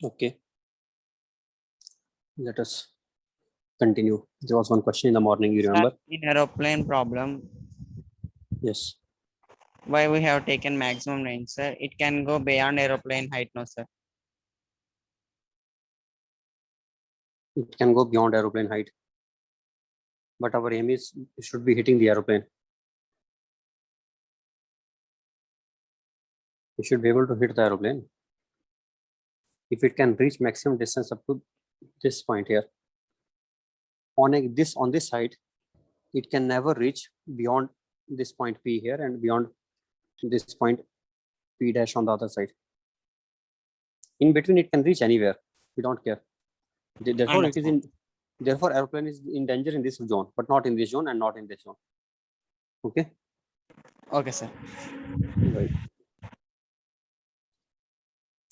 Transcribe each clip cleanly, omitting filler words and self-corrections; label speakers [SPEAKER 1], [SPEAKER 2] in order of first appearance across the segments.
[SPEAKER 1] Okay, let us continue. There was one question in the morning, you remember?
[SPEAKER 2] In aeroplane problem,
[SPEAKER 1] Yes.
[SPEAKER 2] why we have taken maximum range, sir? It can go beyond aeroplane height, no, sir.
[SPEAKER 1] It can go beyond aeroplane height, but our aim is it should be hitting the aeroplane. We should be able to hit the aeroplane. If it can reach maximum distance up to this point here, on this side, it can never reach beyond this point P here and beyond this point P dash on the other side. In between, it can reach anywhere. We don't care. Therefore, it is in. Therefore, aeroplane is in danger in this zone, but not in this zone and not in this zone. Okay.
[SPEAKER 2] Okay, sir.
[SPEAKER 1] Right.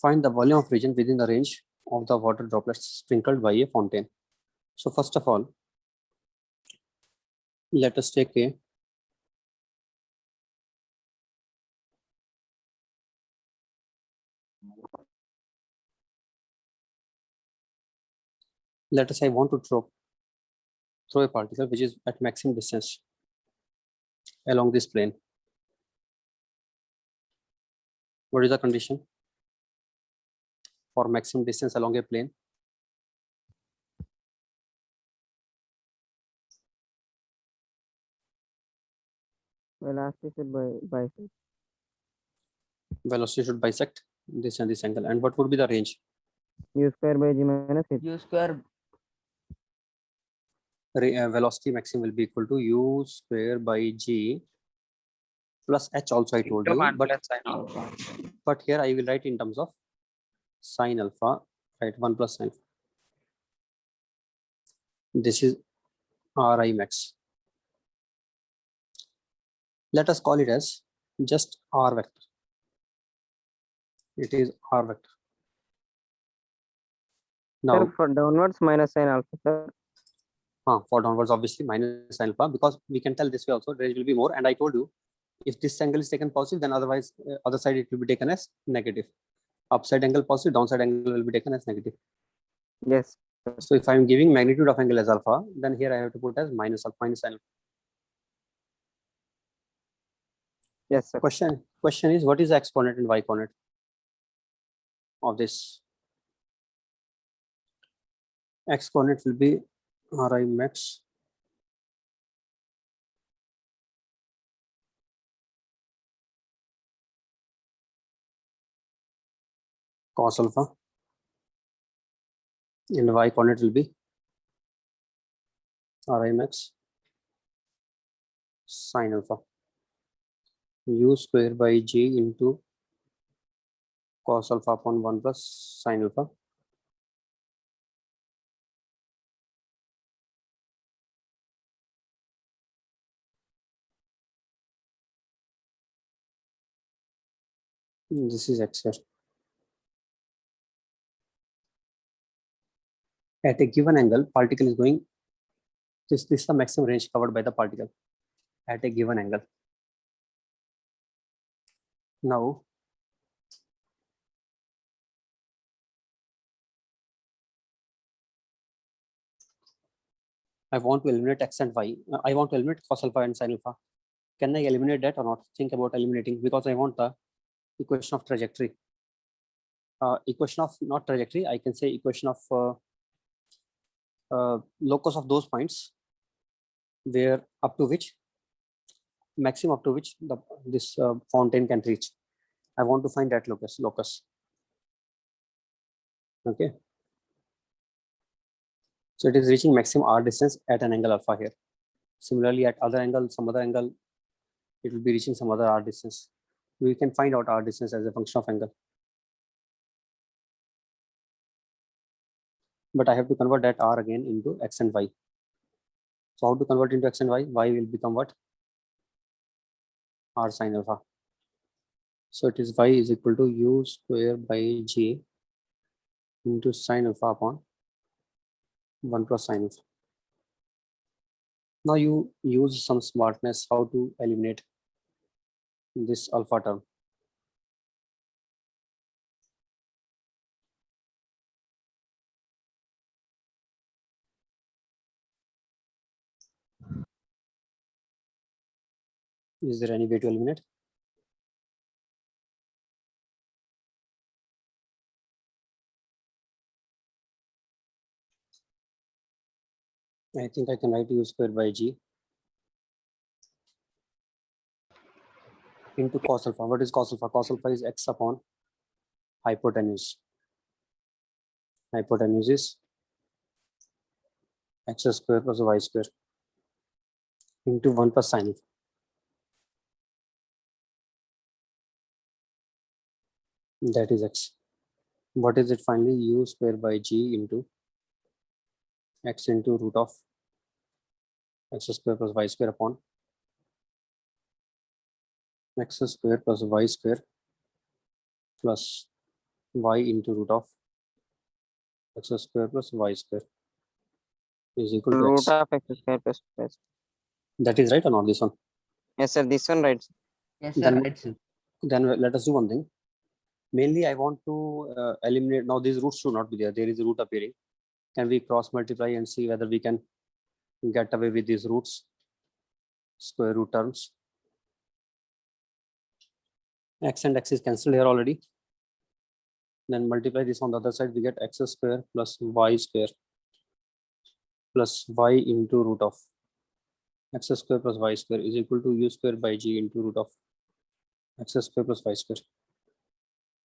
[SPEAKER 1] Find the volume of region within the range of the water droplets sprinkled by a fountain. So first of all, let us take a let us say I want to throw a particle which is at maximum distance along this plane. What is the condition for maximum distance along a plane?
[SPEAKER 2] Velocity should bisect.
[SPEAKER 1] Velocity should bisect this and this angle. And what would be the range?
[SPEAKER 2] U square by G minus H. U square.
[SPEAKER 1] Velocity maximum will be equal to U square by G plus H also I told you, but here I will write in terms of sine alpha, right? 1 plus sine alpha. This is Ri max. Let us call it as just R vector. It is R vector. Now,
[SPEAKER 2] Sir, for downwards minus sine alpha, sir.
[SPEAKER 1] For downwards, obviously minus alpha, because we can tell this way also range will be more. And I told you, if this angle is taken positive, then otherwise other side it will be taken as negative. Upside angle positive, downside angle will be taken as negative.
[SPEAKER 2] Yes.
[SPEAKER 1] So if I am giving magnitude of angle as alpha, then here I have to put as minus alpha, minus alpha.
[SPEAKER 2] Yes, sir.
[SPEAKER 1] Question is, what is the x coordinate and y coordinate of this? X coordinate will be Ri max cos alpha, and y coordinate will be Ri max sin alpha, U square by G into cos alpha upon 1 plus sin alpha. This is x here. At a given angle, particle is going, this is the maximum range covered by the particle at a given angle. Now, I want to eliminate x and y. I want to eliminate cos alpha and sin alpha. Can I eliminate that or not? Think about eliminating, because I want the equation of trajectory. Equation of not trajectory, I can say equation of locus of those points where up to which maximum up to which this fountain can reach. I want to find that locus. Okay. So it is reaching maximum r distance at an angle alpha here. Similarly, at other angle, some other angle, it will be reaching some other r distance. We can find out r distance as a function of angle. But I have to convert that r again into x and y. So how to convert into x and y? Y will become what? R sin alpha. So it is y is equal to U square by G into sin alpha upon 1 plus sin alpha. Now you use some smartness how to eliminate this alpha term. Is there any way to eliminate? I think I can write u squared by g into cos alpha. What is cos alpha? Cos alpha is x upon hypotenuse. Hypotenuse is x square plus y square into 1 plus sin alpha. That is x. What is it finally? U square by g into x into root of x square plus y square upon x square plus y square plus y into root of x square plus y square is equal to
[SPEAKER 2] Root
[SPEAKER 1] x.
[SPEAKER 2] of x square plus y.
[SPEAKER 1] That is right or not, this one?
[SPEAKER 2] Yes, sir. This one, right?
[SPEAKER 3] Yes,
[SPEAKER 1] Then-
[SPEAKER 3] sir. Right, sir.
[SPEAKER 1] Then let us do one thing. Mainly, I want to eliminate, now these roots should not be there. There is a root appearing. Can we cross multiply and see whether we can get away with these roots, square root terms? X and x is cancelled here already. Then multiply this on the other side, we get x square plus y square plus y into root of x square plus y square is equal to u square by g into root of x square plus y square,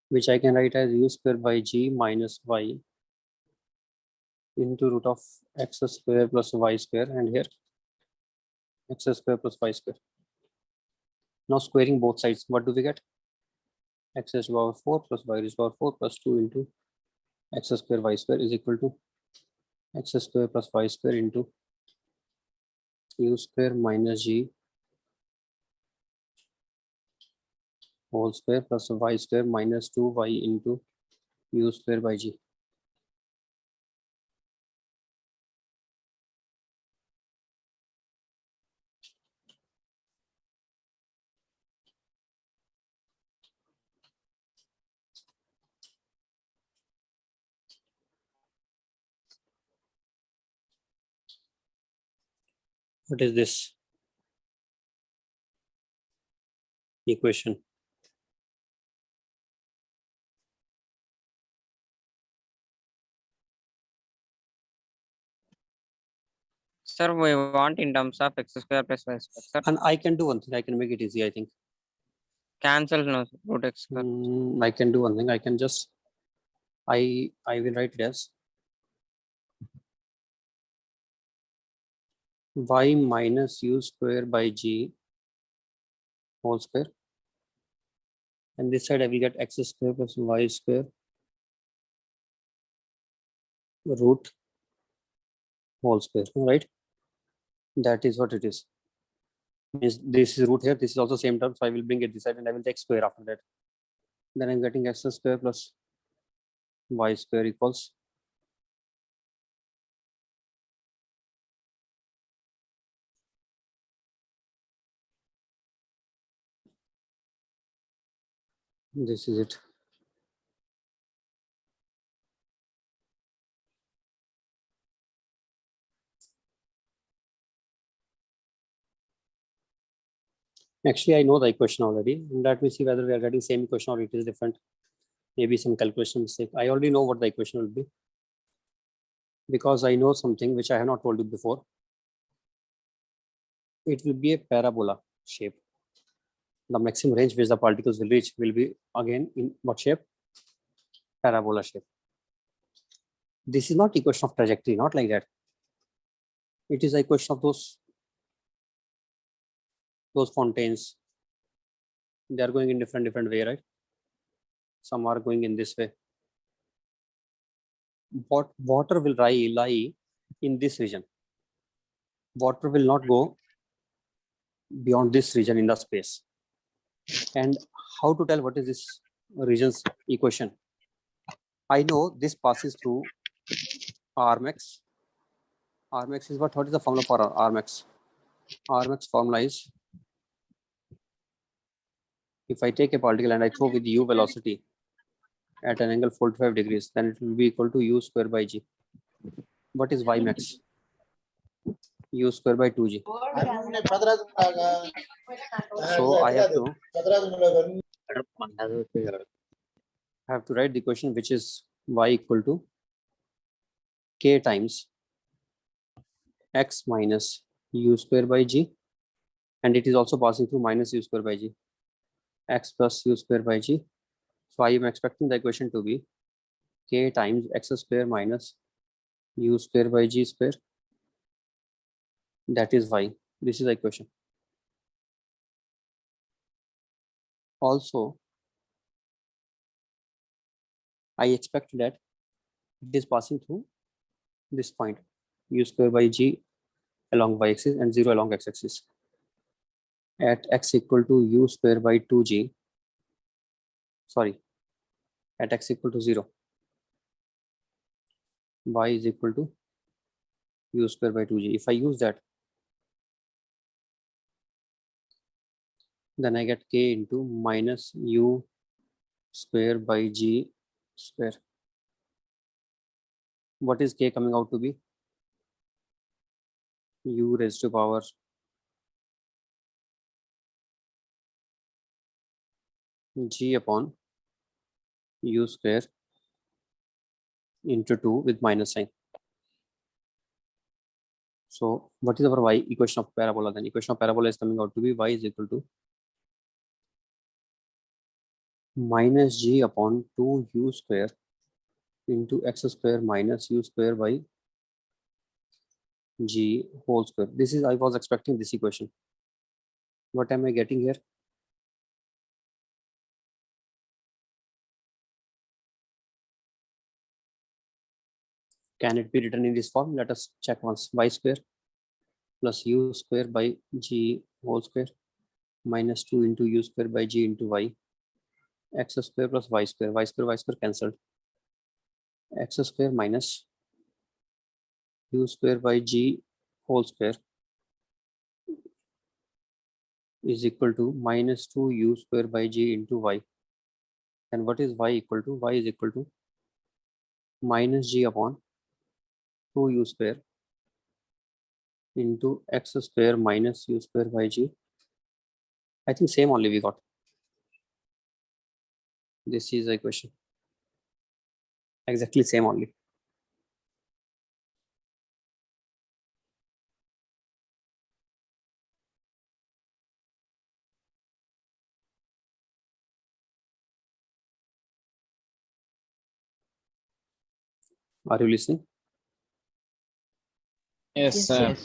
[SPEAKER 1] which I can write as u square by g minus y into root of x square plus y square, and here x square plus y square. Now squaring both sides, what do we get? X raised to the power 4 plus y raised to the power 4 plus 2 into x square y square is equal to x square plus y square into u square minus g whole square plus y square minus 2y into u square by g. What is this equation?
[SPEAKER 2] Sir, we want in terms of x square plus y square. Sir,
[SPEAKER 1] And I can do one thing, I can make it easy, I think.
[SPEAKER 2] cancel no sir, root x square.
[SPEAKER 1] I can do one thing, I can just, I will write it as y minus u square by g whole square, and this side I will get x square plus y square root whole square, right? That is what it is. Means this is root here, this is also same term, so I will bring it this side and I will take square after that. Then I'm getting x square plus y square equals this is it. Actually, I know the equation already. Let me see whether we are getting same equation or it is different. Maybe some calculation mistake. I already know what the equation will be, because I know something which I have not told you before. It will be a parabola shape. The maximum range which the particles will reach will be again in what shape? Parabola shape. This is not equation of trajectory, not like that. It is a equation of those fountains. They are going in different way, right? Some are going in this way. What water will lie in this region. Water will not go beyond this region in the space. And how to tell what is this region's equation? I know this passes through Rmax. Rmax is what is the formula for Rmax? Rmax formula is, if I take a particle and I throw with u velocity at an angle 45 degrees, then it will be equal to u square by g. What is y max? u square by 2g. So I have to write the equation which is y equal to k times x minus u square by g, and it is also passing through minus u square by g, x plus u square by g. So I am expecting the equation to be k times x square minus u square by g square, that is y. This is the equation. Also, I expect that it is passing through this point u square by g along y axis and 0 along x axis. At x equal to u square by 2g, sorry, at x equal to 0, y is equal to u square by 2g. If I use that, then I get k into minus u square by g square. What is k coming out to be? U raised to power g upon u square into 2 with minus sign. So what is our y equation of parabola then? Equation of parabola is coming out to be y is equal to minus g upon 2 u square into x square minus u square by g whole square. This is, I was expecting this equation. What am I getting here? Can it be written in this form? Let us check once. Y square plus u square by g whole square minus 2 into u square by g into y, x square plus y square cancelled, x square minus u square by g whole square is equal to minus 2 u square by g into y. And what is y equal to? Y is equal to minus g upon 2 u square into x square minus u square by g. I think same only we got. This is the equation. Exactly same only. Are you listening?
[SPEAKER 2] Yes, sir.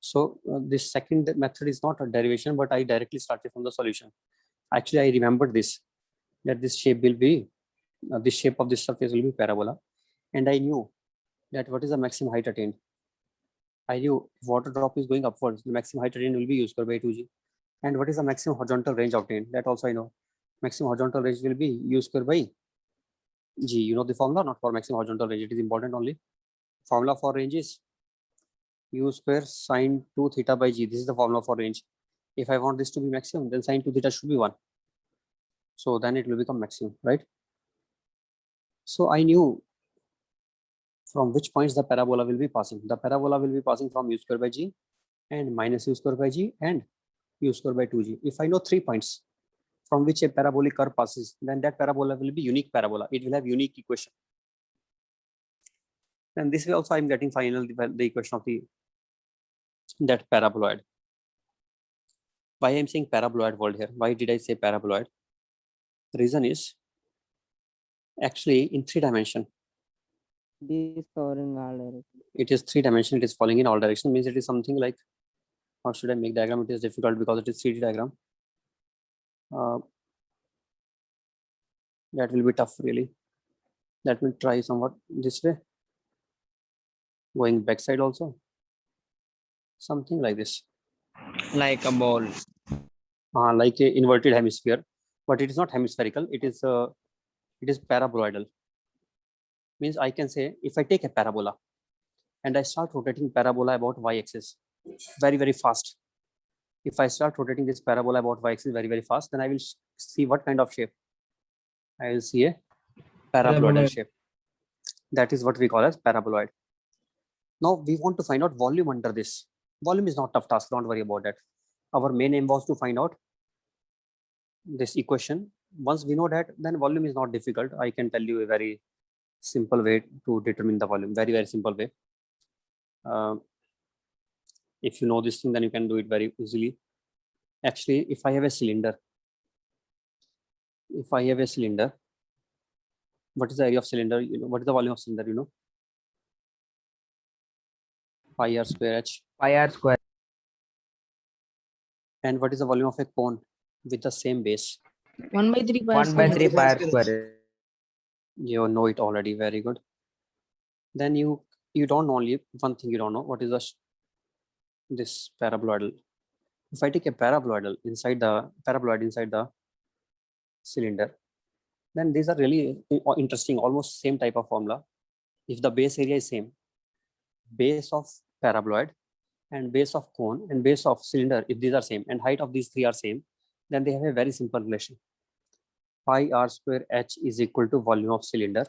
[SPEAKER 1] So this second method is not a derivation, but I directly started from the solution. Actually, I remembered this, that this shape will be, the shape of this surface will be parabola. And I knew that what is the maximum height attained. I knew if water drop is going upwards, the maximum height attained will be u square by 2g. And what is the maximum horizontal range obtained? That also I know. Maximum horizontal range will be u square by g. You know the formula, not for maximum horizontal range. It is important only. Formula for range is u square sine 2 theta by g. This is the formula for range. If I want this to be maximum, then sine 2 theta should be 1. So then it will become maximum, right? So I knew from which points the parabola will be passing. The parabola will be passing from u square by g and minus u square by g and u square by 2g. If I know 3 points from which a parabolic curve passes, then that parabola will be unique parabola. It will have unique equation. And this way also I'm getting finally the equation of that paraboloid. Why I'm saying paraboloid word here? Why did I say paraboloid? The reason is actually in 3 dimension.
[SPEAKER 2] This covering all directions.
[SPEAKER 1] It is 3 dimension. It is falling in all direction. Means it is something like, how should I make diagram? It is difficult because it is 3D diagram. That will be tough really. Let me try somewhat this way. Going backside also. Something like this.
[SPEAKER 2] Like a ball.
[SPEAKER 1] Like a inverted hemisphere, but it is not hemispherical. It is paraboloidal. Means I can say if I take a parabola and I start rotating parabola about y-axis very, very fast. If I start rotating this parabola about y-axis very, very fast, then I will see what kind of shape. I will see a paraboloidal shape. That is what we call as paraboloid. Now we want to find out volume under this. Volume is not tough task, don't worry about that. Our main aim was to find out this equation. Once we know that, then volume is not difficult. I can tell you a very simple way to determine the volume, very, very simple way. If you know this thing, then you can do it very easily. Actually, if I have a cylinder, what is the area of cylinder? You know, what is the volume of cylinder? You know, pi r square h.
[SPEAKER 3] Pi r square.
[SPEAKER 1] And what is the volume of a cone with the same base?
[SPEAKER 4] 1/3 pi
[SPEAKER 3] 1 by
[SPEAKER 4] square.
[SPEAKER 3] 3 pi r square.
[SPEAKER 1] You know it already. Very good. Then you don't know only one thing. You don't know what is this paraboloidal. If I take a paraboloid inside the cylinder, then these are really interesting. Almost same type of formula. If the base area is same, base of paraboloid and base of cone and base of cylinder, if these are same and height of these three are same, then they have a very simple relation. Pi r square h is equal to volume of cylinder.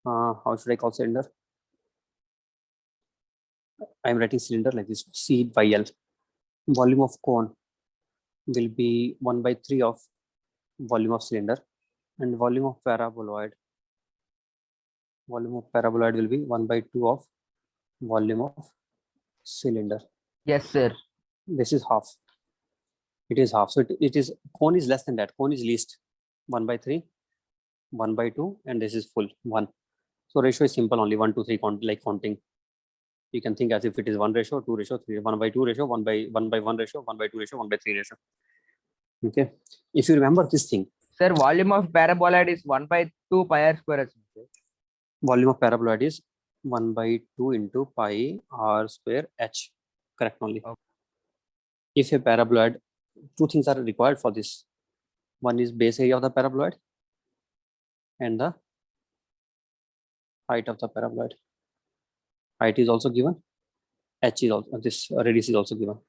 [SPEAKER 1] How should I call cylinder? I'm writing cylinder like this, C by L. Volume of cone will be 1/3 of volume of cylinder, and volume of paraboloid will be 1/2 of volume of cylinder.
[SPEAKER 3] Yes, sir.
[SPEAKER 1] This is half. It is half. So it is, cone is less than that. Cone is least 1/3, 1/2, and this is full 1. So ratio is simple, only 1 to 3 count, like counting. You can think as if it is 1 ratio, 2 ratio, 3, 1/2 ratio, 1/1 ratio, 1/2 ratio, 1/3 ratio. Okay. If you remember this thing,
[SPEAKER 3] Sir, volume of paraboloid is 1 by 2 pi r square. Sir.
[SPEAKER 1] volume of paraboloid is 1/2 into pi r square h. Correct only.
[SPEAKER 3] Okay.
[SPEAKER 1] If a paraboloid, two things are required for this. One is base area of the paraboloid and the height of the paraboloid. Height is also given. H is also, this radius is also given.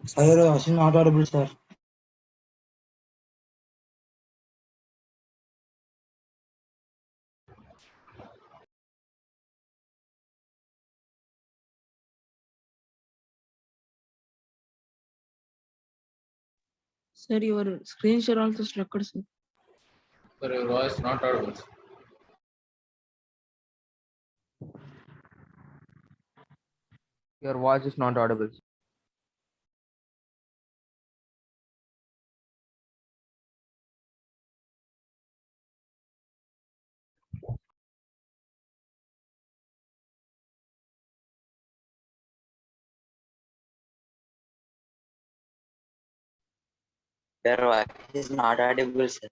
[SPEAKER 4] Sir, Ashwin not audible, sir. Sir, your screen share also stuck, sir.
[SPEAKER 5] Sir, your voice not audible.
[SPEAKER 3] Your voice is not audible.
[SPEAKER 2] Your voice is not audible, sir.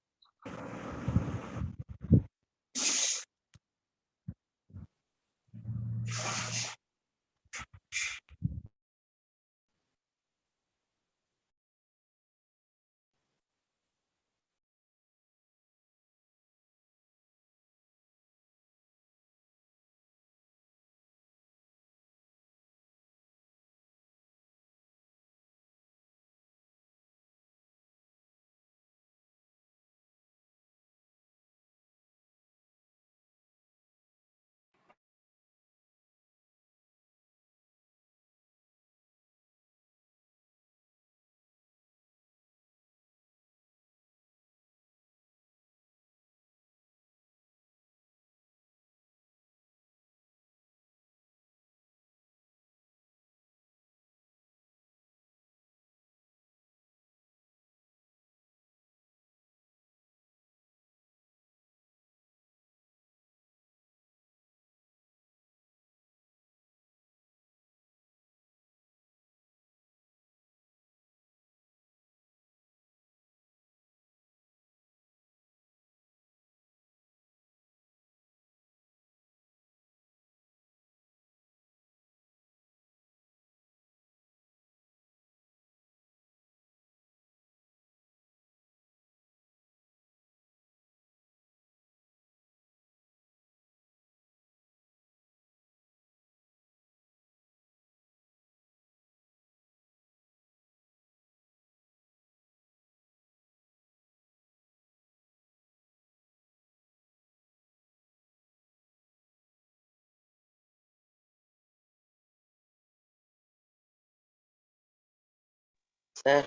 [SPEAKER 2] Sir,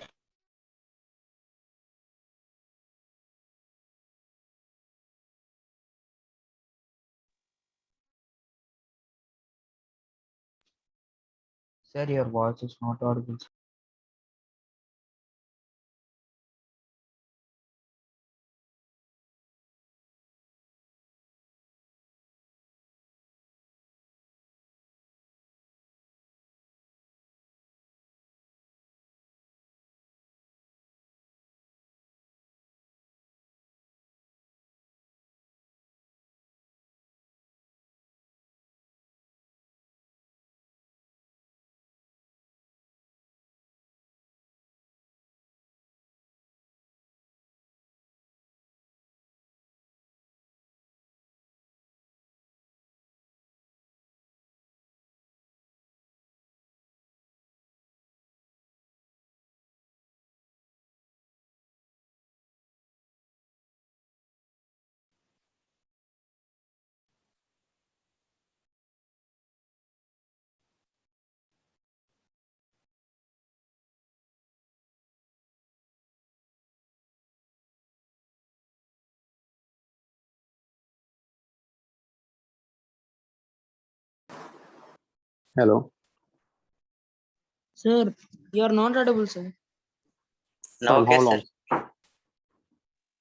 [SPEAKER 3] Sir, your voice is not audible.
[SPEAKER 1] Hello.
[SPEAKER 4] Sir, you are not audible, sir.
[SPEAKER 2] no,
[SPEAKER 1] From
[SPEAKER 2] okay,
[SPEAKER 1] how
[SPEAKER 2] sir.
[SPEAKER 1] long?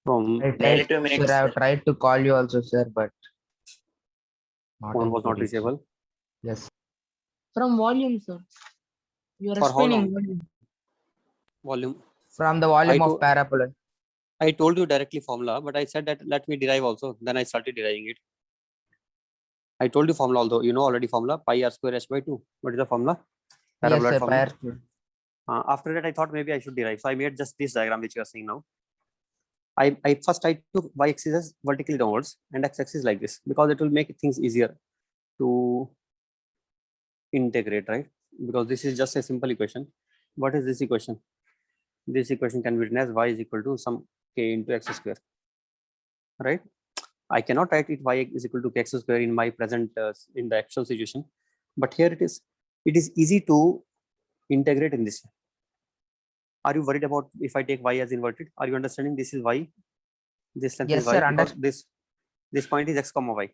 [SPEAKER 1] From
[SPEAKER 3] I
[SPEAKER 2] Nearly
[SPEAKER 3] tried,
[SPEAKER 2] 2 minutes.
[SPEAKER 3] sir, I have
[SPEAKER 2] Sir.
[SPEAKER 3] tried to call you also, sir, but not
[SPEAKER 1] phone
[SPEAKER 3] able
[SPEAKER 1] was
[SPEAKER 3] to
[SPEAKER 1] not
[SPEAKER 3] reach.
[SPEAKER 1] reachable.
[SPEAKER 3] Yes.
[SPEAKER 4] From volume, sir. You are
[SPEAKER 1] For how
[SPEAKER 4] explaining
[SPEAKER 1] long?
[SPEAKER 4] volume.
[SPEAKER 1] Volume.
[SPEAKER 3] From the volume
[SPEAKER 1] I
[SPEAKER 3] of parabola.
[SPEAKER 1] I told you directly formula, but I said that let me derive also. Then I started deriving it. I told you formula, although you know already formula pi r square h by 2. What is the formula?
[SPEAKER 3] Yes,
[SPEAKER 1] Parabola
[SPEAKER 3] sir,
[SPEAKER 1] formula.
[SPEAKER 3] pi r square.
[SPEAKER 1] After that, I thought maybe I should derive. So I made just this diagram which you are seeing now. I first I took y axis as vertically downwards and x axis like this because it will make things easier to integrate, right? Because this is just a simple equation. What is this equation? This equation can be written as y is equal to some k into x square, right? I cannot write it y is equal to x square in my present in the actual situation, but here it is. It is easy to integrate in this. Are you worried about if I take y as inverted? Are you understanding this is y? This length
[SPEAKER 3] Yes,
[SPEAKER 1] is y
[SPEAKER 3] sir,
[SPEAKER 1] because this point is x comma y.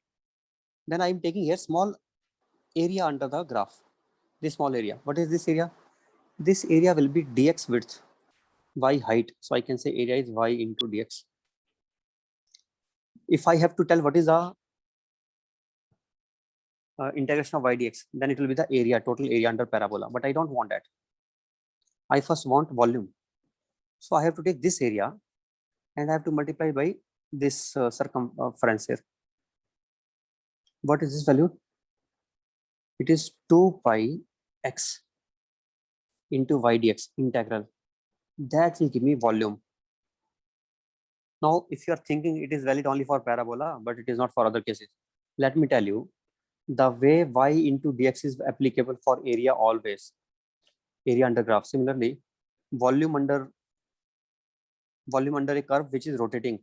[SPEAKER 1] Then I am taking here small area under the graph. This small area. What is this area? This area will be dx width, y height. So I can say area is y into dx. If I have to tell what is the integration of y dx, then it will be the area, total area under parabola. But I don't want that. I first want volume. So I have to take this area and I have to multiply by this circumference here. What is this value? It is 2 pi x into y dx integral. That will give me volume. Now, if you are thinking it is valid only for parabola, but it is not for other cases, let me tell you, the way y into dx is applicable for area always, area under graph. Similarly, volume under a curve which is rotating.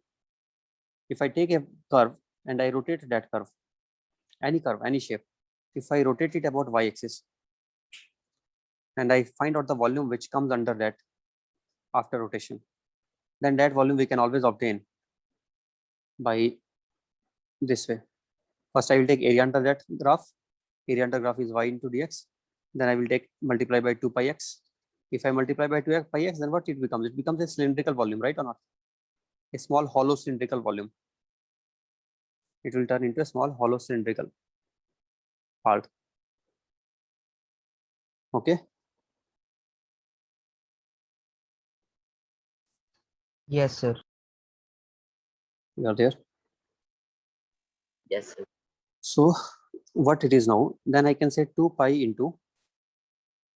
[SPEAKER 1] If I take a curve and I rotate that curve, any shape, if I rotate it about y axis and I find out the volume which comes under that after rotation, then that volume we can always obtain by this way. First, I will take area under that graph. Area under graph is y into dx. Then I will take multiply by 2 pi x. If I multiply by 2 pi x, then what it becomes? It becomes a cylindrical volume, right or not? A small hollow cylindrical volume. It will turn into a small hollow cylindrical part. Okay.
[SPEAKER 3] Yes, sir.
[SPEAKER 1] You are there.
[SPEAKER 2] Yes, sir.
[SPEAKER 1] So what it is now, then I can say 2 pi into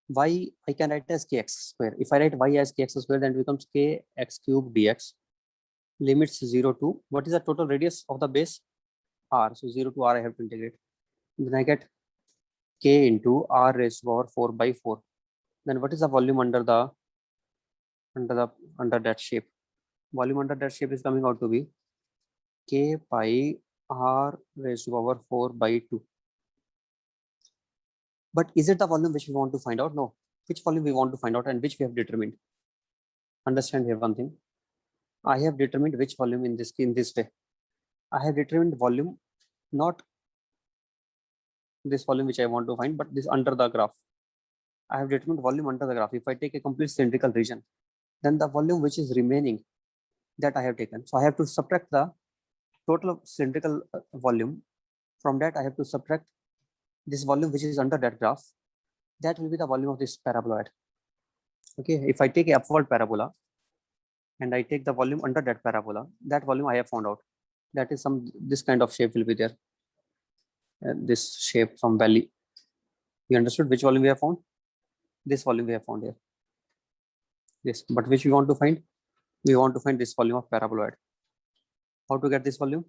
[SPEAKER 1] y, I can write as kx square. If I write y as kx square, then it becomes kx cube dx. Limits 0 to, what is the total radius of the base? R. So 0 to r I have to integrate. Then I get k into r raised to power 4 by 4. Then what is the volume under that shape? Volume under that shape is coming out to be k pi r raised to power 4 by 2. But is it the volume which we want to find out? No. Which volume we want to find out and which we have determined? Understand here one thing. I have determined which volume in this way. I have determined volume, not this volume which I want to find, but this under the graph. I have determined volume under the graph. If I take a complete cylindrical region, then the volume which is remaining, that I have taken. So I have to subtract the total of cylindrical volume. From that, I have to subtract this volume which is under that graph. That will be the volume of this paraboloid. Okay, if I take a upward parabola and I take the volume under that parabola, that volume I have found out. That is this kind of shape will be there. This shape from valley. You understood which volume we have found? This volume we have found here. This, but which we want to find? We want to find this volume of paraboloid. How to get this volume?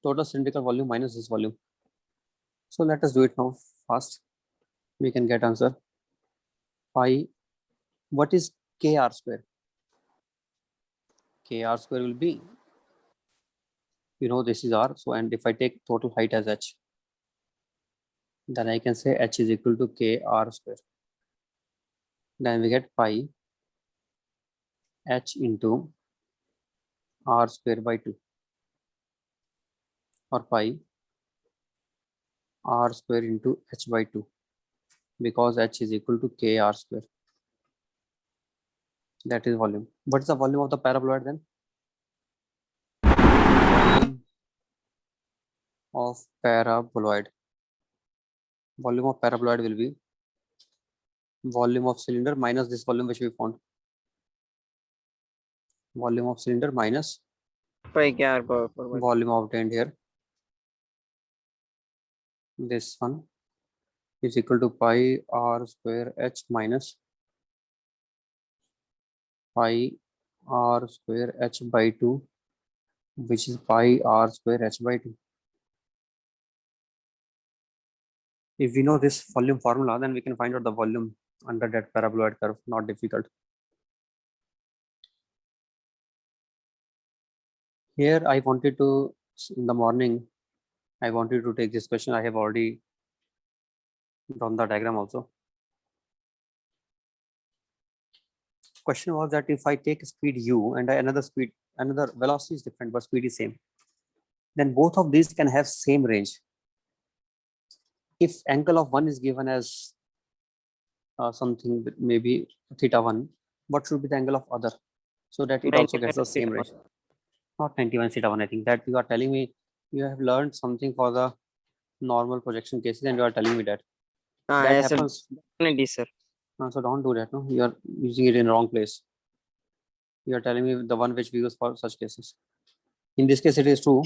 [SPEAKER 1] Total cylindrical volume minus this volume. So let us do it now fast. We can get answer. Pi, what is kr square? Kr square will be, you know, this is r. So, and if I take total height as h, then I can say h is equal to kr square. Then we get pi h into r square by 2, or pi r square into h by 2, because h is equal to kr square. That is volume. What is the volume of the paraboloid then? Volume of paraboloid. Volume of paraboloid will be volume of cylinder minus this volume which we found. Volume of cylinder minus
[SPEAKER 2] Pi r power 4 by
[SPEAKER 1] volume obtained here. This one is equal to pi r square h minus pi r square h by 2, which is pi r square h by 2. If we know this volume formula, then we can find out the volume under that paraboloid curve. Not difficult. Here I wanted to, in the morning, I wanted to take this question. I have already drawn the diagram also. Question was that if I take speed u and another velocity is different, but speed is same, then both of these can have same range. If angle of one is given as something maybe theta1, what should be the angle of other, so that it also gets the same range? Not 91 theta1. I think that you are telling me you have learned something for the normal projection cases, and you are telling me that that
[SPEAKER 2] yes,
[SPEAKER 1] happens.
[SPEAKER 2] definitely, sir.
[SPEAKER 1] So don't do that. No, you are using it in wrong place. You are telling me the one which we use for such cases. In this case, it is true.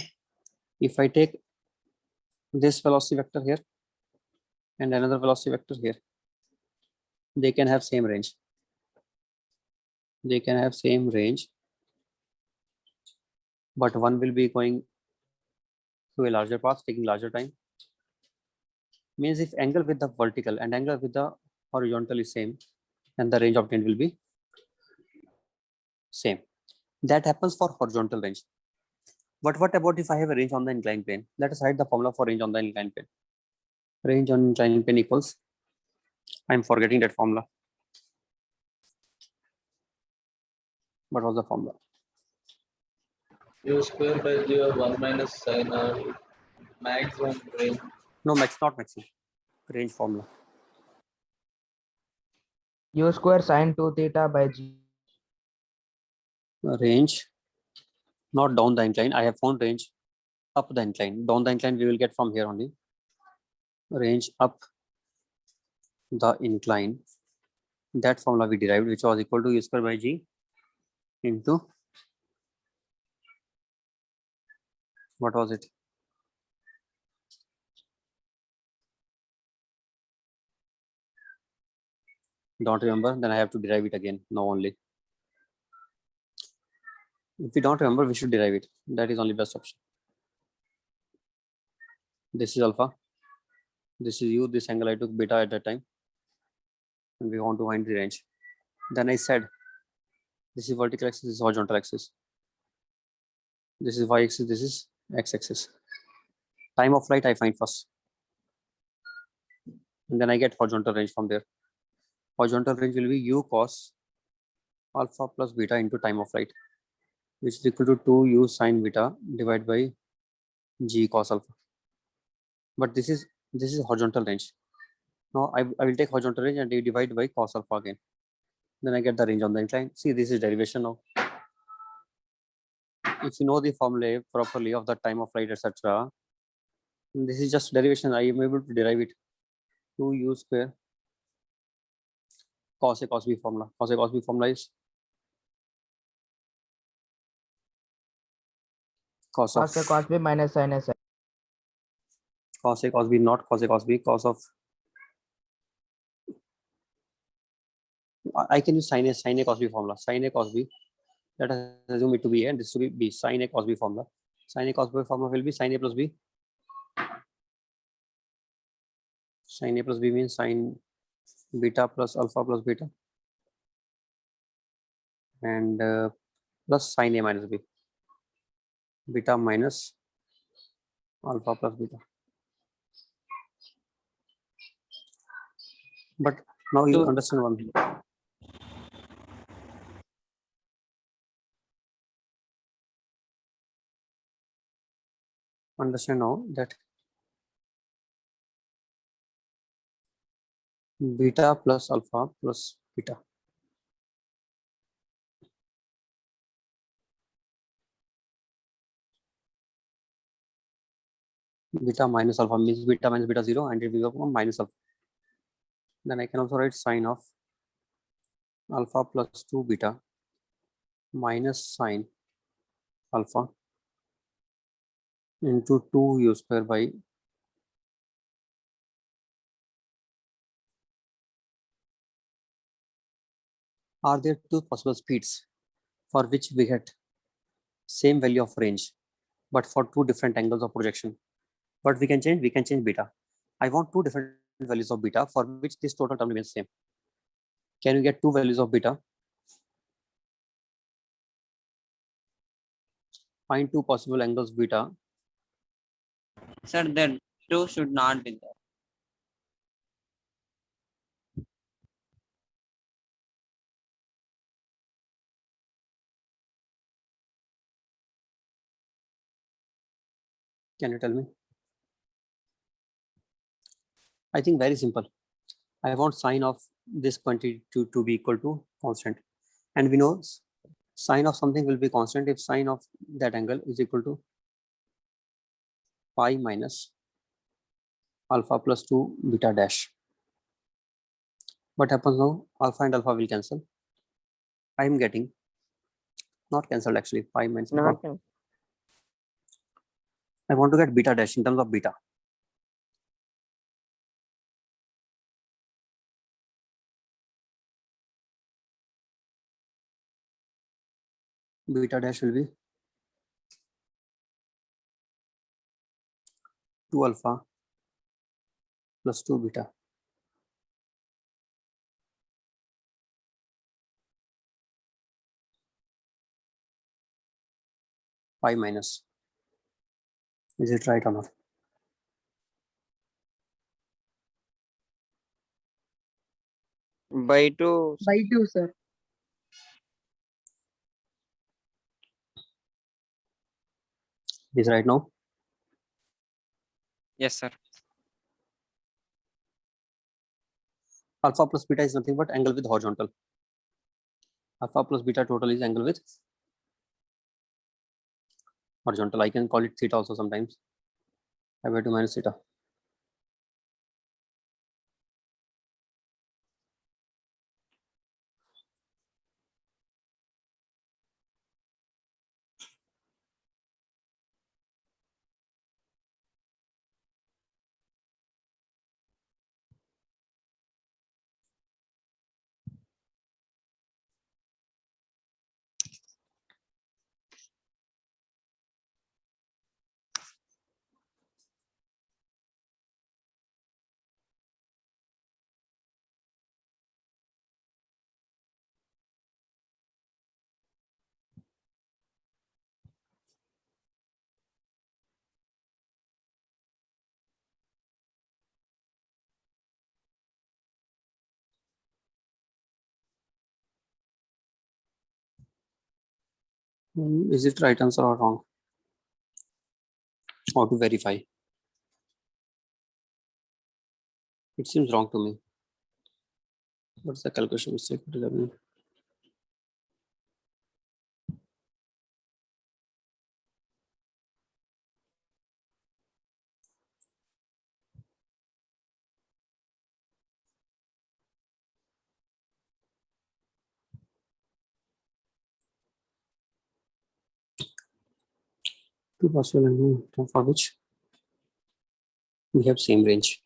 [SPEAKER 1] If I take this velocity vector here and another velocity vector here, they can have same range. They can have same range, but one will be going through a larger path, taking larger time. Means if angle with the vertical and angle with the horizontal is same, then the range obtained will be same. That happens for horizontal range. But what about if I have a range on the inclined plane? Let us write the formula for range on the inclined plane. Range on inclined plane equals, I'm forgetting that formula. What was the formula?
[SPEAKER 5] U square by g of 1 minus sin r maximum range.
[SPEAKER 1] No, not maximum. Range formula.
[SPEAKER 3] U square sine 2 theta by g.
[SPEAKER 1] Range, not down the incline. I have found range up the incline. Down the incline we will get from here only. Range up the incline. That formula we derived, which was equal to u square by g into, what was it? Don't remember, then I have to derive it again now only. If we don't remember, we should derive it. That is only best option. This is alpha. This is u. This angle I took beta at that time. And we want to find the range. Then I said, this is vertical axis, this is horizontal axis. This is y axis, this is x axis. Time of flight I find first. And then I get horizontal range from there. Horizontal range will be u cos alpha plus beta into time of flight, which is equal to 2u sine beta divided by g cos alpha. But this is horizontal range. Now I will take horizontal range and divide by cos alpha again. Then I get the range on the incline. See, this is derivation now. If you know the formula properly of the time of flight, etc., this is just derivation. I am able to derive it. 2u square cos A cos B formula. Cos A cos B formula is cos of
[SPEAKER 3] Cos A cos B minus sin A sin.
[SPEAKER 1] cos A cos B, not cos A cos B, cos of I can use sin A cos B formula. Sin A cos B. Let us assume it to be A and this to be B. Sin A cos B formula. Sin A cos B formula will be sin A plus B. Sin A plus B means sin beta plus alpha plus beta, and plus sin A minus B. Beta minus alpha plus beta. But now you
[SPEAKER 2] So-
[SPEAKER 1] understand one thing. Understand now that beta plus alpha plus beta. Beta minus alpha means beta minus beta 0 and it will become minus alpha. Then I can also write sine of alpha plus 2 beta minus sine alpha into 2u square by are there two possible speeds for which we get same value of range but for two different angles of projection? What we can change? We can change beta. I want two different values of beta for which this total term remains same. Can you get two values of beta? Find two possible angles beta.
[SPEAKER 2] Sir, the two should not be there.
[SPEAKER 1] Can you tell me? I think very simple. I want sine of this quantity to be equal to constant. And we know sine of something will be constant if sine of that angle is equal to pi minus alpha plus 2 beta dash. What happens now? Alpha and alpha will cancel. I am getting not cancelled actually, pi minus alpha. I want to get beta dash in terms of beta. Beta dash will be 2 alpha plus 2 beta. Pi minus. Is it right or not?
[SPEAKER 2] By 2,
[SPEAKER 4] By 2, sir.
[SPEAKER 1] Is right now?
[SPEAKER 2] yes, sir.
[SPEAKER 1] Alpha plus beta is nothing but angle with horizontal. Alpha plus beta total is angle with horizontal. I can call it theta also sometimes. I by 2 minus theta. Is it right answer or wrong? How to verify? It seems wrong to me. What's the calculation mistake? What is happening? Two possible angles for which we have same range.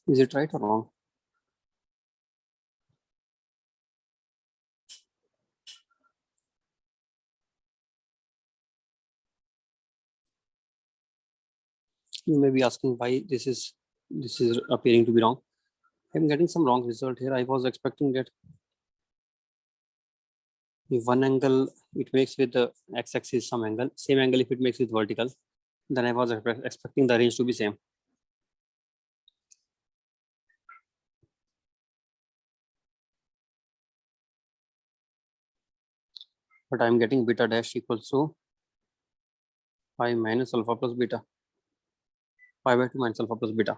[SPEAKER 1] Is it right or wrong? You may be asking why this is appearing to be wrong. I'm getting some wrong result here. I was expecting that if one angle it makes with the x-axis some angle, same angle if it makes with vertical, then I was expecting the range to be same. But I'm getting beta dash equals to pi minus alpha plus beta. Pi by 2 minus alpha plus beta.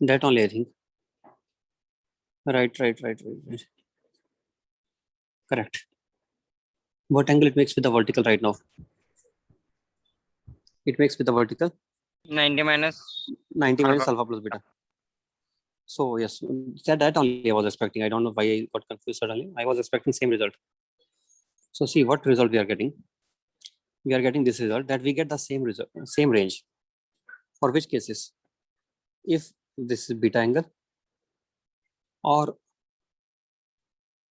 [SPEAKER 1] That only I think. Right. Correct. What angle it makes with the vertical right now? It makes with the vertical
[SPEAKER 2] 90 minus
[SPEAKER 1] 90 minus
[SPEAKER 2] alpha.
[SPEAKER 1] alpha plus beta. So yes, that only I was expecting. I don't know why I got confused suddenly. I was expecting same result. So see what result we are getting. We are getting this result that we get the same result, same range. For which cases? If this is beta angle, or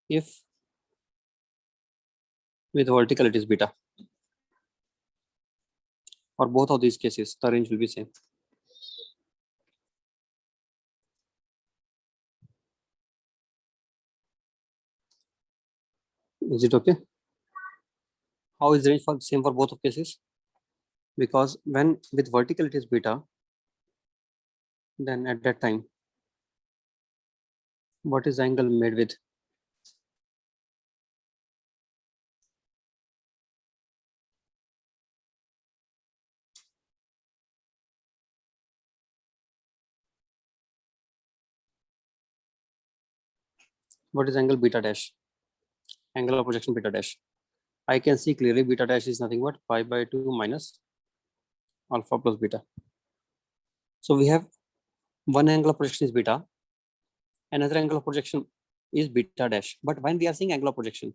[SPEAKER 1] if with vertical it is beta. For both of these cases, the range will be same. Is it okay? How is the range for same for both of cases? Because when with vertical it is beta, then at that time, what is the angle made with? What is angle beta dash? Angle of projection beta dash. I can see clearly beta dash is nothing but pi by 2 minus alpha plus beta. So we have one angle of projection is beta, another angle of projection is beta dash. But when we are seeing angle of projection,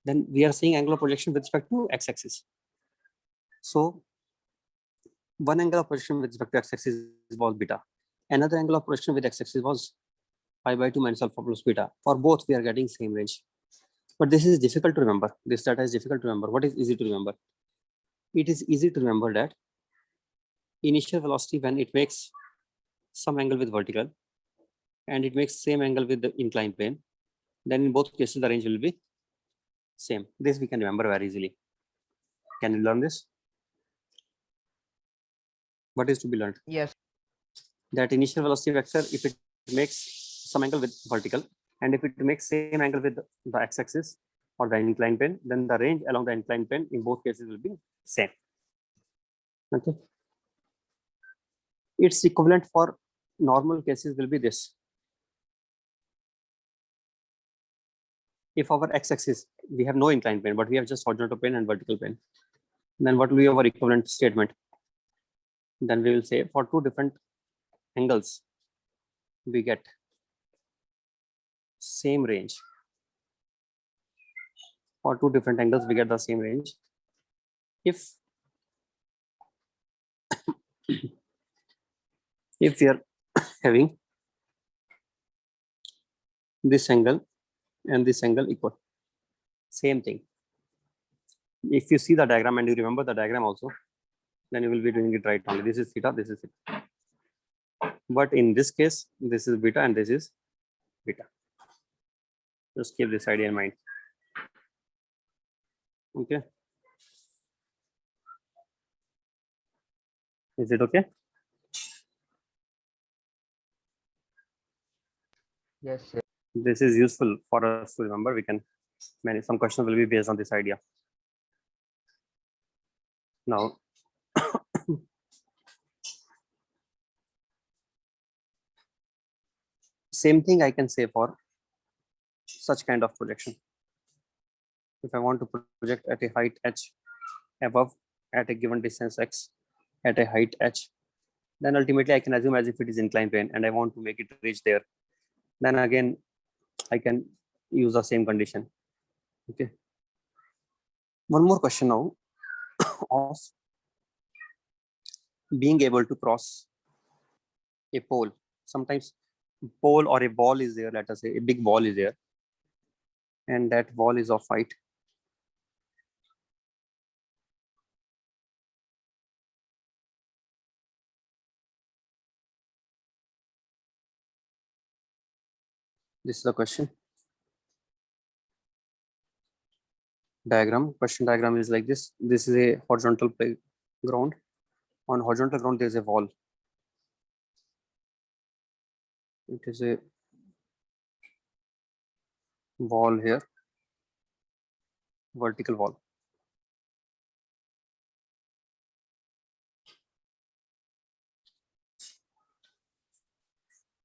[SPEAKER 1] then we are seeing angle of projection with respect to x-axis. So one angle of projection with respect to x-axis was beta. Another angle of projection with x-axis was pi by 2 minus alpha plus beta. For both, we are getting same range. But this is difficult to remember. This data is difficult to remember. What is easy to remember? It is easy to remember that initial velocity when it makes some angle with vertical and it makes same angle with the inclined plane, then in both cases the range will be same. This we can remember very easily. Can you learn this? What is to be learned?
[SPEAKER 3] Yes.
[SPEAKER 1] That initial velocity vector, if it makes some angle with vertical and if it makes same angle with the x-axis or the inclined plane, then the range along the inclined plane in both cases will be same. Okay. Its equivalent for normal cases will be this. If our x-axis, we have no inclined plane, but we have just horizontal plane and vertical plane, then what will be our equivalent statement? then we will say for two different angles, we get same range. For two different angles, we get the same range. If if we are having this angle and this angle equal, same thing. If you see the diagram and you remember the diagram also, then you will be doing it right only. This is theta, this is theta. But in this case, this is beta and this is beta. Just keep this idea in mind. Okay. Is it okay?
[SPEAKER 3] Yes, sir.
[SPEAKER 1] This is useful for us to remember. We can manage some questions will be based on this idea. Now, same thing I can say for such kind of projection. If I want to project at a height h above at a given distance x at a height h, then ultimately I can assume as if it is inclined plane and I want to make it reach there. Then again, I can use the same condition. Okay. One more question now of being able to cross a pole. Sometimes pole or a ball is there, let us say a big ball is there, and that ball is of height this is the question diagram. Question diagram is like this. This is a horizontal ground. On horizontal ground there is a wall. It is a wall here, vertical wall.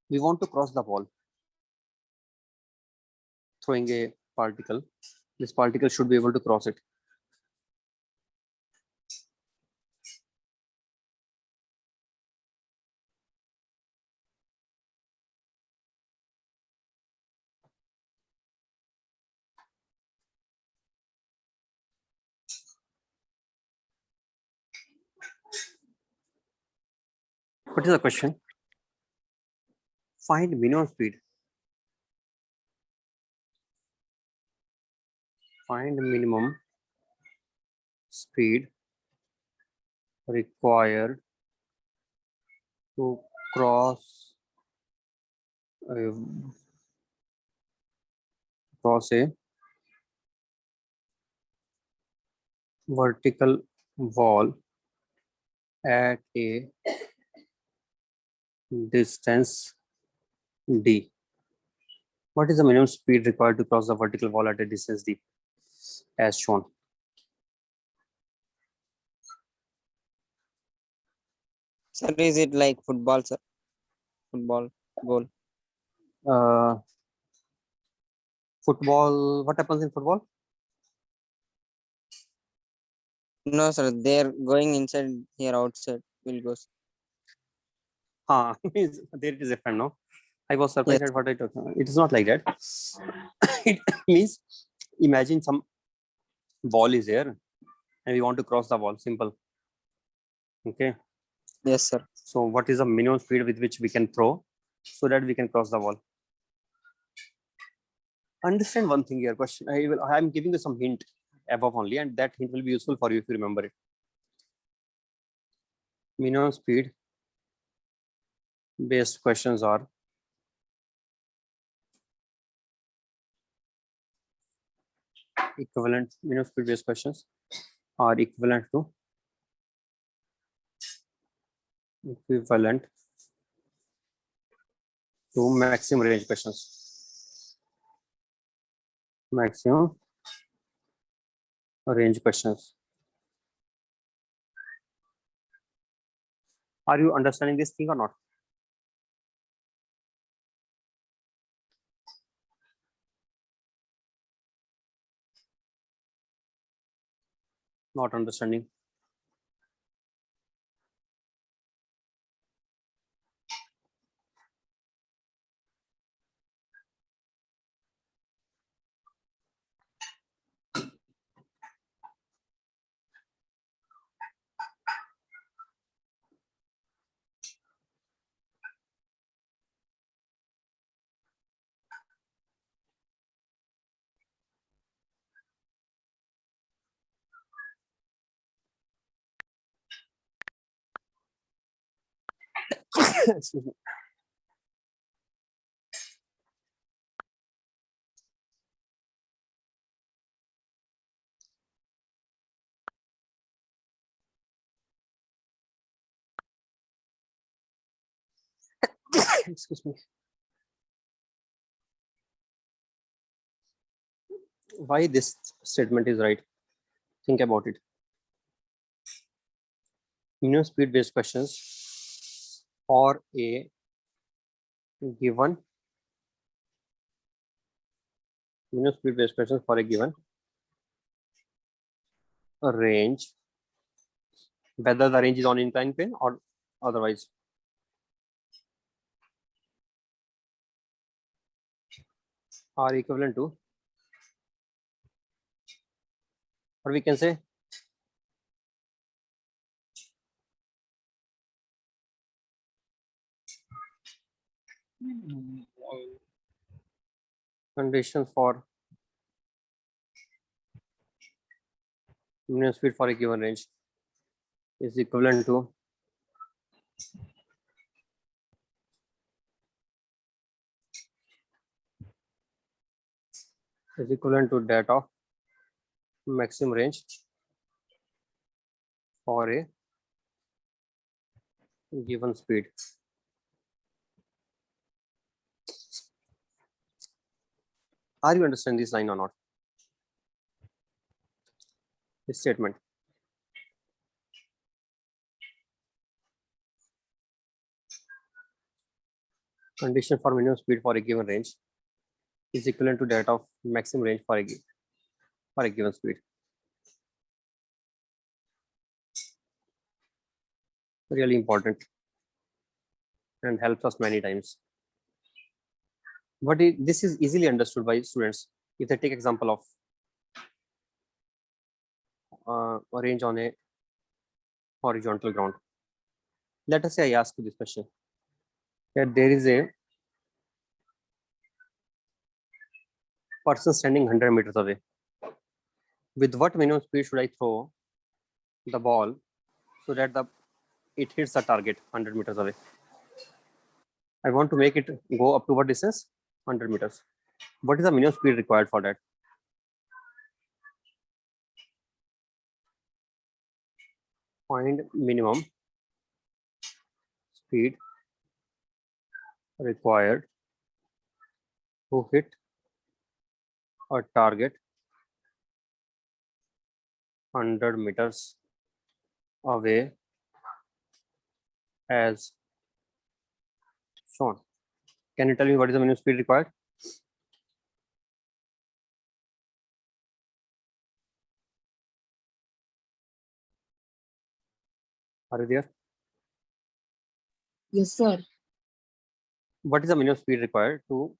[SPEAKER 1] We want to cross the wall throwing a particle. This particle should be able to cross it. What is the question? Find minimum speed. Find minimum speed required to cross a vertical wall at a distance d. What is the minimum speed required to cross the vertical wall at a distance d as shown?
[SPEAKER 2] Sir, is it like football, sir? Football goal.
[SPEAKER 1] Football, what happens in football?
[SPEAKER 2] No, sir, they're going inside here outside. Will go.
[SPEAKER 1] Means there it is a fan, no? I was surprised
[SPEAKER 2] Yes.
[SPEAKER 1] at what I took. It is not like that. It means imagine some ball is there and we want to cross the wall. Simple. Okay.
[SPEAKER 2] Yes, sir.
[SPEAKER 1] So what is the minimum speed with which we can throw so that we can cross the wall? Understand one thing here. Question. I'm giving you some hint above only, and that hint will be useful for you if you remember it. Minimum speed based questions are equivalent. Minimum speed based questions are equivalent to maximum range questions. Maximum range questions. Are you understanding this thing or not? Not understanding. Excuse me. Excuse me. Why this statement is right? Think about it. Minimum speed based questions for a given minimum speed based questions for a given range, whether the range is on inclined plane or otherwise. Are equivalent to, or we can say conditions for minimum speed for a given range is equivalent to that of maximum range for a given speed. Are you understanding this line or not? This statement. Condition for minimum speed for a given range is equivalent to that of maximum range for a given speed. Really important and helps us many times. But this is easily understood by students if they take example of a range on a horizontal ground. Let us say I ask you this question, that there is a person standing 100 meters away. With what minimum speed should I throw the ball so that it hits the target 100 meters away? I want to make it go up to what distance? 100 meters. What is the minimum speed required for that? Find minimum speed required to hit a target 100 meters away as shown. Can you tell me what is the minimum speed required? Are you there?
[SPEAKER 4] Yes, sir.
[SPEAKER 1] What is the minimum speed required to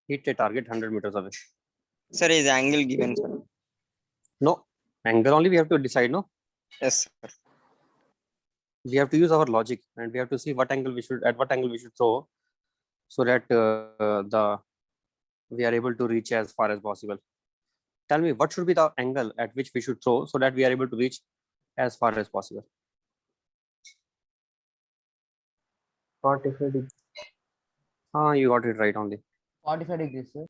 [SPEAKER 1] hit a target 100 meters away?
[SPEAKER 2] Sir, is angle given, sir?
[SPEAKER 1] No, angle only we have to decide, no?
[SPEAKER 2] Yes, sir.
[SPEAKER 1] We have to use our logic and we have to see what angle we should throw so that we are able to reach as far as possible. Tell me what should be the angle at which we should throw so that we are able to reach as far as possible.
[SPEAKER 3] 45 degrees.
[SPEAKER 1] You got it right only.
[SPEAKER 3] 45 degrees, sir.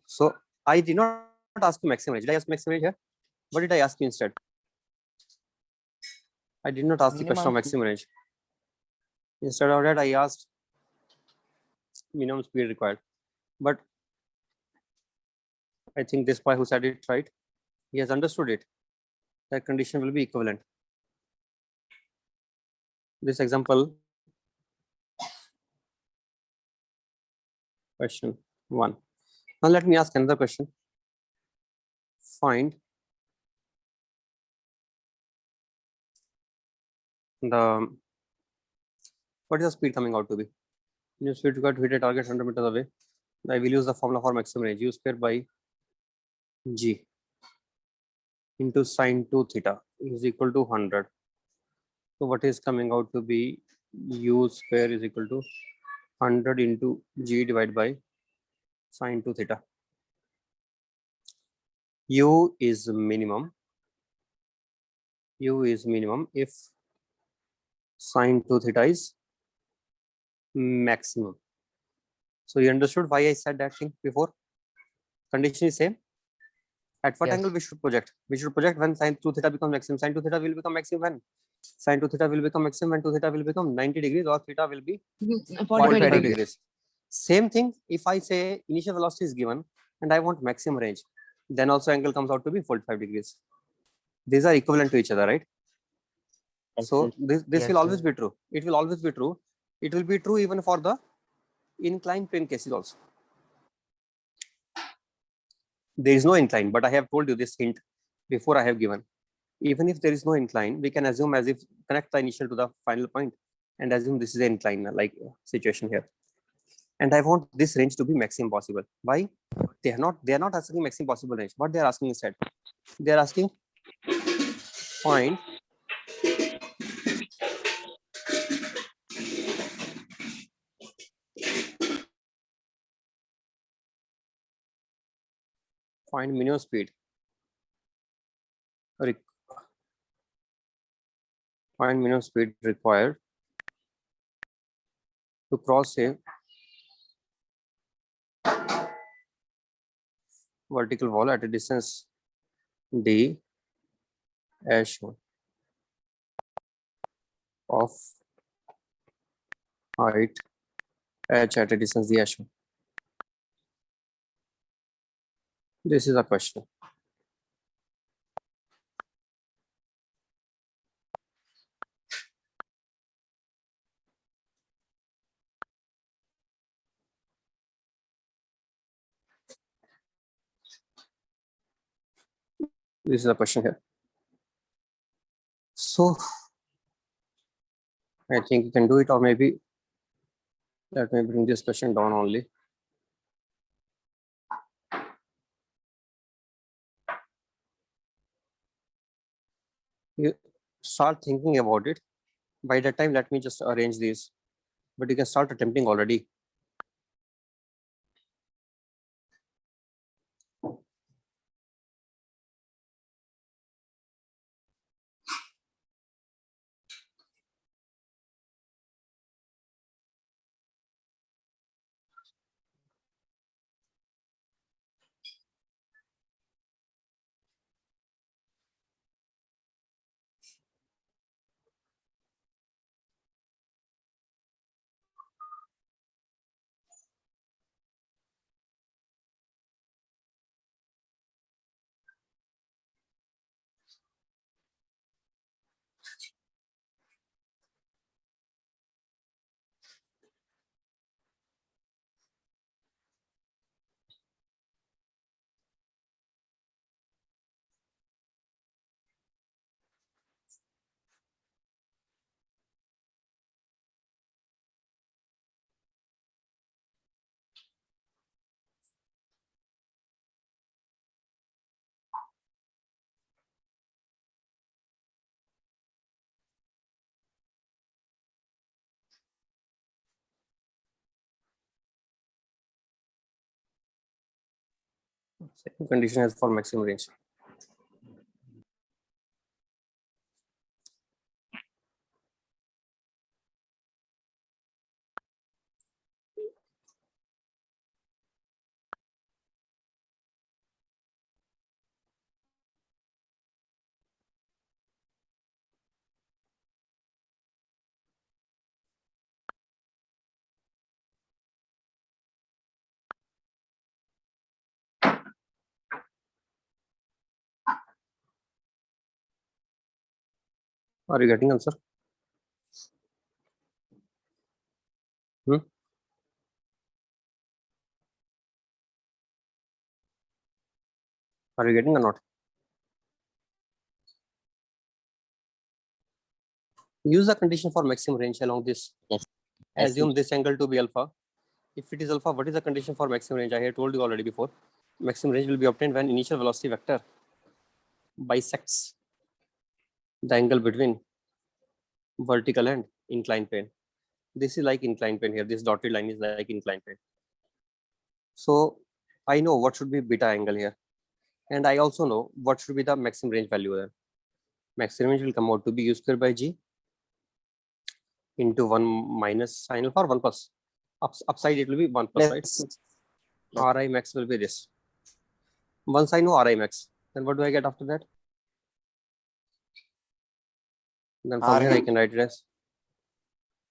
[SPEAKER 1] So I did not ask you maximum range. Did I ask maximum range here? What did I ask you instead? I did not ask the question of
[SPEAKER 3] Minimum
[SPEAKER 1] maximum range. Instead of that, I asked minimum speed required. But I think this boy who said it right, he has understood it. That condition will be equivalent. This example, question 1. Now let me ask another question. Find what is the speed coming out to be? Minimum speed required to hit a target 100 meters away. I will use the formula for maximum range, u square by g into sine 2 theta is equal to 100. So what is coming out to be u square is equal to 100 into g divided by sine 2 theta. U is minimum if Sine 2 theta is maximum. So you understood why I said that thing before? Condition is same. At what
[SPEAKER 3] Yes.
[SPEAKER 1] angle we should project? We should project when sine 2 theta becomes maximum. Sine 2 theta will become maximum when? Sine 2 theta will become maximum when 2 theta will become 90 degrees or theta will be
[SPEAKER 4] 45
[SPEAKER 1] 45
[SPEAKER 4] degrees.
[SPEAKER 1] degrees. Same thing, if I say initial velocity is given and I want maximum range, then also angle comes out to be 45 degrees. These are equivalent to each other, right?
[SPEAKER 2] Yes,
[SPEAKER 1] So
[SPEAKER 2] sir.
[SPEAKER 1] this
[SPEAKER 3] Yes,
[SPEAKER 1] will always
[SPEAKER 3] sir.
[SPEAKER 1] be true. It will always be true. It will be true even for the inclined plane cases also. There is no incline, but I have told you this hint before I have given. Even if there is no incline, we can assume as if connect the initial to the final point and assume this is an incline like situation here. And I want this range to be maximum possible. Why? They are not asking maximum possible range. What they are asking instead? They are asking find minimum speed. Find minimum speed required to cross a vertical wall at a distance d as shown of height h at a distance d as shown. This is a question. This is a question here. So I think you can do it, or maybe let me bring this question down only. You start thinking about it. By that time, let me just arrange these, but you can start attempting already. Second condition is for maximum range. Are you getting answer? Are you getting or not? Use the condition for maximum range along this.
[SPEAKER 2] Yes. I see.
[SPEAKER 1] Assume this angle to be alpha. If it is alpha, what is the condition for maximum range? I had told you already before. Maximum range will be obtained when initial velocity vector bisects the angle between vertical and inclined plane. This is like inclined plane here. This dotted line is like inclined plane. So I know what should be beta angle here. And I also know what should be the maximum range value there. Maximum range will come out to be u square by g into 1 minus sin alpha or 1 plus. Upside it will be 1 plus, right? Ri max will be this. Once I know Ri max, then what do I get after that? Then from here I
[SPEAKER 2] Ri.
[SPEAKER 1] can write it as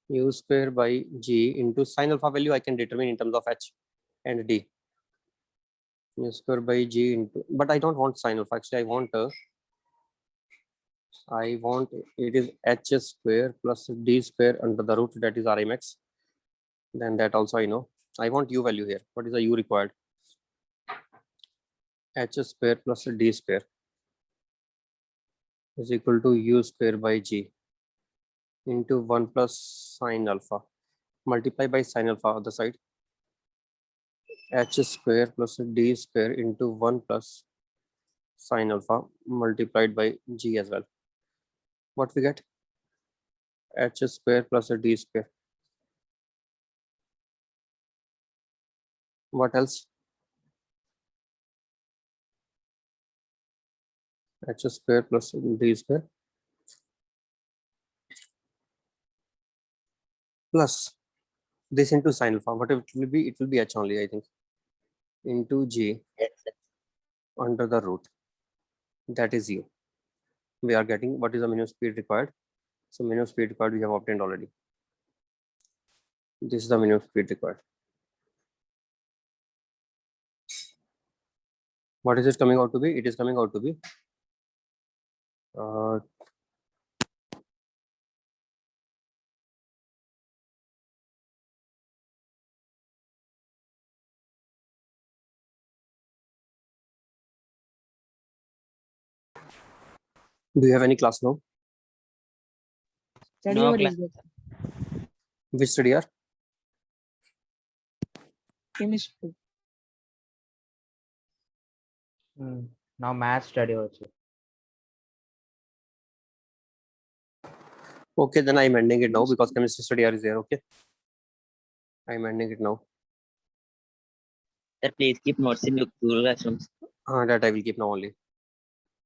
[SPEAKER 1] u square by g into sin alpha value I can determine in terms of h and d. U square by g into, but I don't want sin alpha. Actually, I want it is h square plus d square under the root, that is Ri max. Then that also I know. I want u value here. What is the u required? H square plus d square is equal to u square by g into 1 plus sin alpha. Multiply by sin alpha other side. H square plus d square into 1 plus sin alpha multiplied by g as well. What we get? H square plus d square. What else? H square plus d square plus this into sin alpha. What it will be? It will be h only, I think, into g under the root. That is u. We are getting what is the minimum speed required. So minimum speed required we have obtained already. This is the minimum speed required. What is it coming out to be? It is coming out to be do you have any class now?
[SPEAKER 4] Study
[SPEAKER 2] No
[SPEAKER 4] hour
[SPEAKER 2] class.
[SPEAKER 4] is that
[SPEAKER 1] Which study are?
[SPEAKER 4] chemistry.
[SPEAKER 3] Now math study also.
[SPEAKER 1] Okay, then I'm ending it now because chemistry study hour is there. Okay, I'm ending it now.
[SPEAKER 6] Sir, please keep notes in your Google Classrooms.
[SPEAKER 1] That I will keep now only.